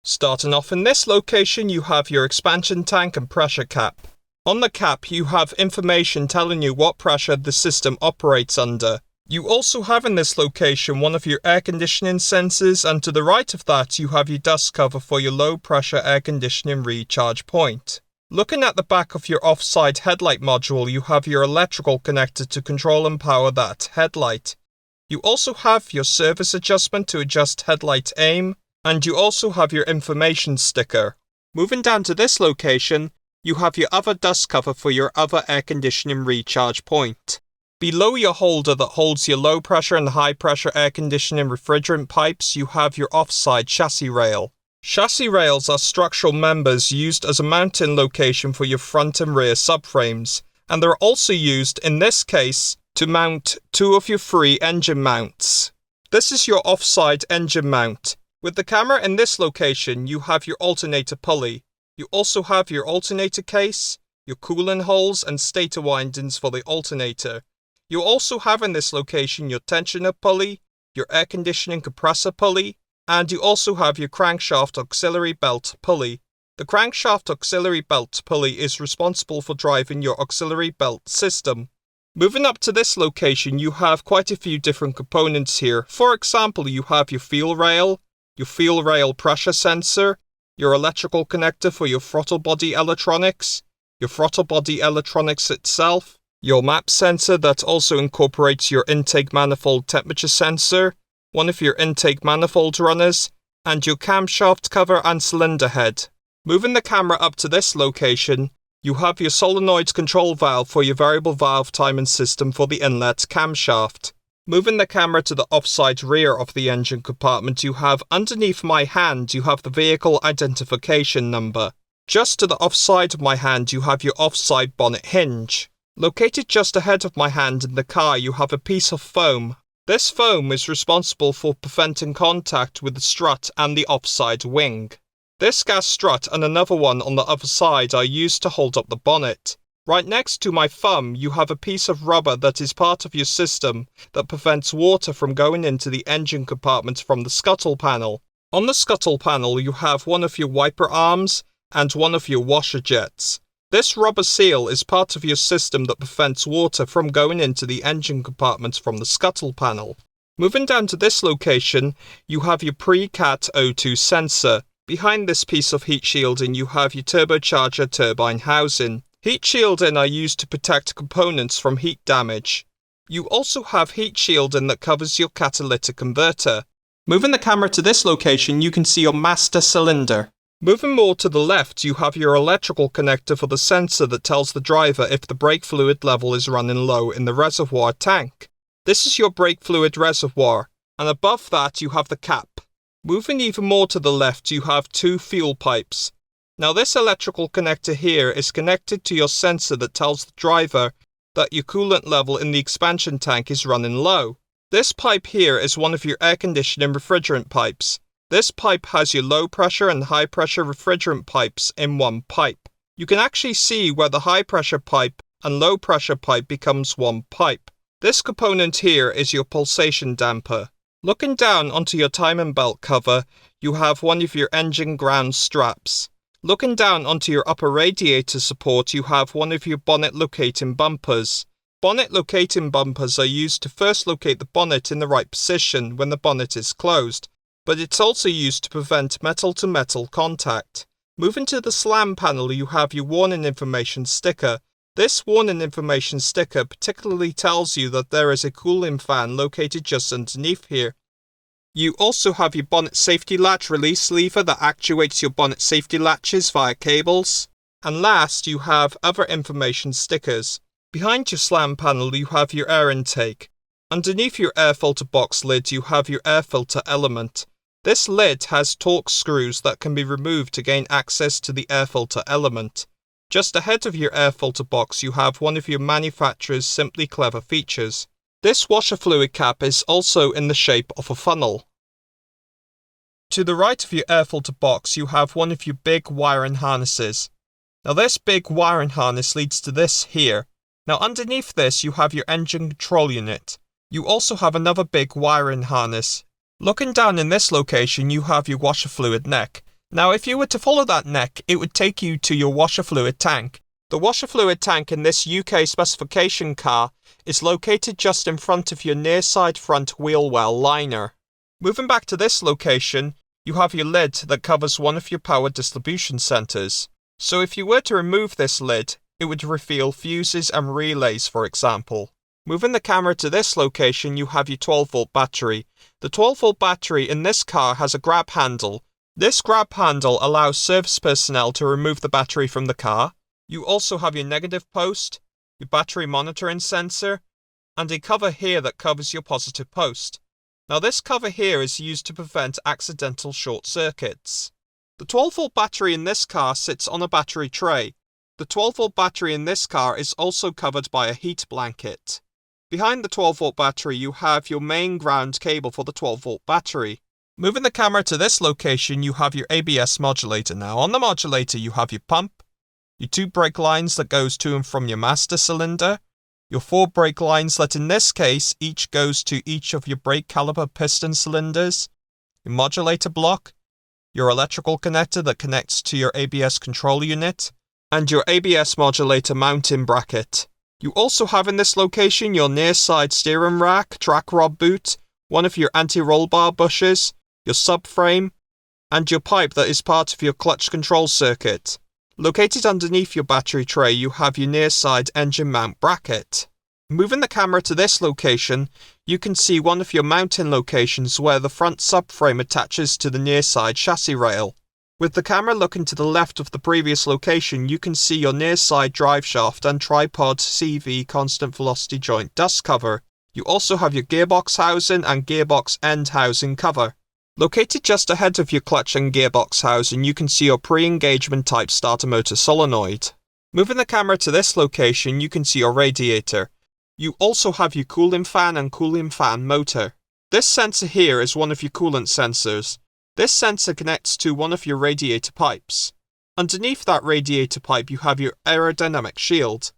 Starting off in this location, you have your expansion tank and pressure cap. On the cap, you have information telling you what pressure the system operates under. You also have in this location one of your air conditioning sensors, and to the right of that you have your dust cover for your low pressure air conditioning recharge point. Looking at the back of your off-side headlight module, you have your electrical connector to control and power that headlight. You also have your service adjustment to adjust headlight aim, and you also have your information sticker. Moving down to this location, you have your other dust cover for your other air conditioning recharge point. Below your holder that holds your low pressure and high pressure air conditioning refrigerant pipes, you have your offside chassis rail. Chassis rails are structural members used as a mounting location for your front and rear subframes, and they're also used, in this case, to mount two of your free engine mounts. This is your offside engine mount. With the camera in this location, you have your alternator pulley. You also have your alternator case, your cooling holes and stator windings for the alternator. You also have in this location your tensioner pulley, your air conditioning compressor pulley, and you also have your crankshaft auxiliary belt pulley. The crankshaft auxiliary belt pulley is responsible for driving your auxiliary belt system. Moving up to this location, you have quite a few different components here. For example, you have your fuel rail pressure sensor, your electrical connector for your throttle body electronics, your throttle body electronics itself, your map sensor that also incorporates your intake manifold temperature sensor, one of your intake manifold runners, and your camshaft cover and cylinder head. Moving the camera up to this location, you have your solenoid control valve for your variable valve timing system for the inlet camshaft. Moving the camera to the offside rear of the engine compartment, you have underneath my hand, you have the vehicle identification number. Just to the offside of my hand, you have your offside bonnet hinge. Located just ahead of my hand in the car, you have a piece of foam. This foam is responsible for preventing contact with the strut and the offside wing. This gas strut and another one on the other side are used to hold up the bonnet. Right next to my thumb, you have a piece of rubber that is part of your system that prevents water from going into the engine compartment from the scuttle panel. On the scuttle panel, you have one of your wiper arms and one of your washer jets. This rubber seal is part of your system that prevents water from going into the engine compartment from the scuttle panel. Moving down to this location, you have your pre-cat O2 sensor. Behind this piece of heat shielding, you have your turbocharger turbine housing. Heat shielding are used to protect components from heat damage. You also have heat shielding that covers your catalytic converter. Moving the camera to this location, you can see your master cylinder. Moving more to the left, you have your electrical connector for the sensor that tells the driver if the brake fluid level is running low in the reservoir tank. This is your brake fluid reservoir, and above that you have the cap. Moving even more to the left, you have two fuel pipes. Now this electrical connector here is connected to your sensor that tells the driver that your coolant level in the expansion tank is running low. This pipe here is one of your air conditioning refrigerant pipes. This pipe has your low pressure and high pressure refrigerant pipes in one pipe. You can actually see where the high pressure pipe and low pressure pipe becomes one pipe. This component here is your pulsation damper. Looking down onto your timing belt cover, you have one of your engine ground straps. Looking down onto your upper radiator support, you have one of your bonnet locating bumpers. Bonnet locating bumpers are used to first locate the bonnet in the right position when the bonnet is closed, but it's also used to prevent metal-to-metal contact. Moving to the slam panel, you have your warning information sticker. This warning information sticker particularly tells you that there is a cooling fan located just underneath here. You also have your bonnet safety latch release lever that actuates your bonnet safety latches via cables. And last, you have other information stickers. Behind your slam panel, you have your air intake. Underneath your air filter box lid, you have your air filter element. This lid has Torx screws that can be removed to gain access to the air filter element. Just ahead of your air filter box, you have one of your manufacturer's Simply Clever features. This washer fluid cap is also in the shape of a funnel. To the right of your air filter box, you have one of your big wiring harnesses. Now this big wiring harness leads to this here. Now underneath this, you have your engine control unit. You also have another big wiring harness. Looking down in this location, you have your washer fluid neck. Now if you were to follow that neck, it would take you to your washer fluid tank. The washer fluid tank in this UK specification car is located just in front of your near side front wheel well liner. Moving back to this location, you have your lid that covers one of your power distribution centres. So if you were to remove this lid, it would reveal fuses and relays, for example. Moving the camera to this location, you have your 12-volt battery. The 12-volt battery in this car has a grab handle. This grab handle allows service personnel to remove the battery from the car. You also have your negative post, your battery monitoring sensor, and a cover here that covers your positive post. Now this cover here is used to prevent accidental short circuits. The 12-volt battery in this car sits on a battery tray. The 12-volt battery in this car is also covered by a heat blanket. Behind the 12-volt battery you have your main ground cable for the 12-volt battery. Moving the camera to this location, you have your ABS modulator. Now on the modulator you have your pump, your 2 brake lines that goes to and from your master cylinder, your 4 brake lines that in this case each goes to each of your brake caliper piston cylinders, your modulator block, your electrical connector that connects to your ABS control unit, and your ABS modulator mounting bracket. You also have in this location your near side steering rack, track rod boot, one of your anti-roll bar bushes, your subframe, and your pipe that is part of your clutch control circuit. Located underneath your battery tray, you have your near side engine mount bracket. Moving the camera to this location, you can see one of your mounting locations where the front subframe attaches to the near side chassis rail. With the camera looking to the left of the previous location, you can see your near side drive shaft and tripod CV constant velocity joint dust cover. You also have your gearbox housing and gearbox end housing cover. Located just ahead of your clutch and gearbox housing, you can see your pre-engagement type starter motor solenoid. Moving the camera to this location, you can see your radiator. You also have your cooling fan and cooling fan motor. This sensor here is one of your coolant sensors. This sensor connects to one of your radiator pipes. Underneath that radiator pipe, you have your aerodynamic shield.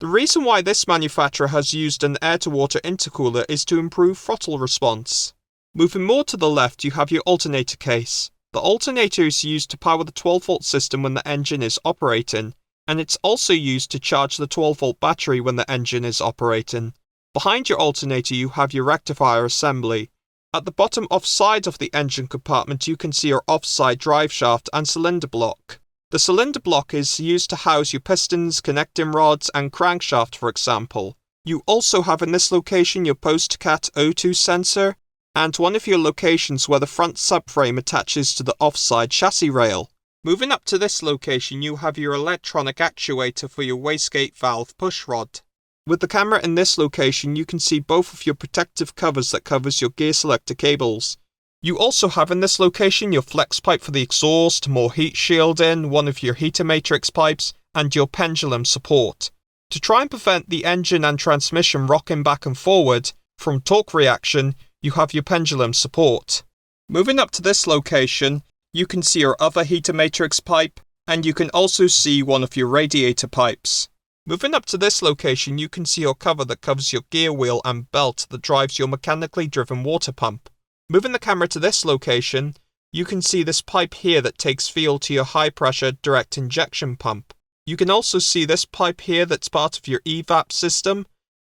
The reason why this manufacturer has used an air-to-water intercooler is to improve throttle response. Moving more to the left, you have your alternator case. The alternator is used to power the 12-volt system when the engine is operating, and it's also used to charge the 12-volt battery when the engine is operating. Behind your alternator, you have your rectifier assembly. At the bottom offside of the engine compartment, you can see your offside drive shaft and cylinder block. The cylinder block is used to house your pistons, connecting rods, and crankshaft, for example. You also have in this location your post-cat O2 sensor, and one of your locations where the front subframe attaches to the offside chassis rail. Moving up to this location, you have your electronic actuator for your wastegate valve push rod. With the camera in this location, you can see both of your protective covers that covers your gear selector cables. You also have in this location your flex pipe for the exhaust, more heat shielding, one of your heater matrix pipes, and your pendulum support. To try and prevent the engine and transmission rocking back and forward from torque reaction, you have your pendulum support. Moving up to this location, you can see your other heater matrix pipe, and you can also see one of your radiator pipes. Moving up to this location, you can see your cover that covers your gear wheel and belt that drives your mechanically driven water pump. Moving the camera to this location, you can see this pipe here that takes fuel to your high pressure direct injection pump. You can also see this pipe here that's part of your EVAP system,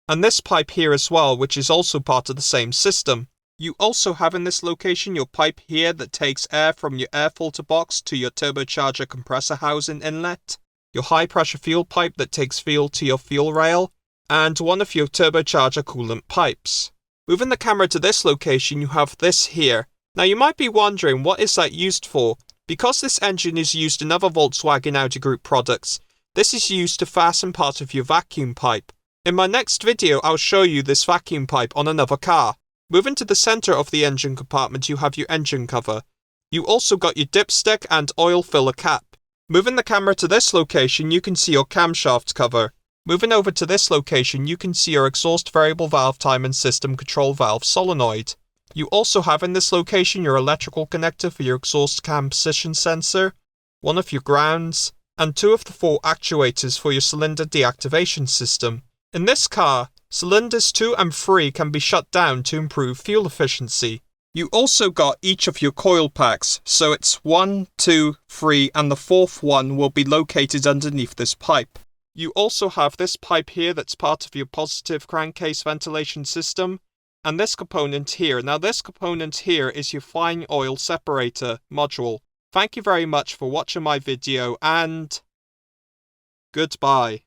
and this pipe here as well, which is also part of the same system. You also have in this location your pipe here that takes air from your air filter box to your turbocharger compressor housing inlet, your high pressure fuel pipe that takes fuel to your fuel rail, and one of your turbocharger coolant pipes. Moving the camera to this location, you have this here. Now you might be wondering, what is that used for? Because this engine is used in other Volkswagen Audi Group products, this is used to fasten part of your vacuum pipe. In my next video, I'll show you this vacuum pipe on another car. Moving to the center of the engine compartment, you have your engine cover. You also got your dipstick and oil filler cap. Moving the camera to this location, you can see your camshaft cover. Moving over to this location, you can see your exhaust variable valve timing system control valve solenoid. You also have in this location your electrical connector for your exhaust cam position sensor, one of your grounds, and 2 of the 4 actuators for your cylinder deactivation system. In this car, cylinders 2 and 3 can be shut down to improve fuel efficiency. You also got each of your coil packs, so it's 1, 2, 3, and the fourth one will be located underneath this pipe. You also have this pipe here that's part of your positive crankcase ventilation system, and this component here. Now this component here is your fine oil separator module. Thank you very much for watching my video, and goodbye.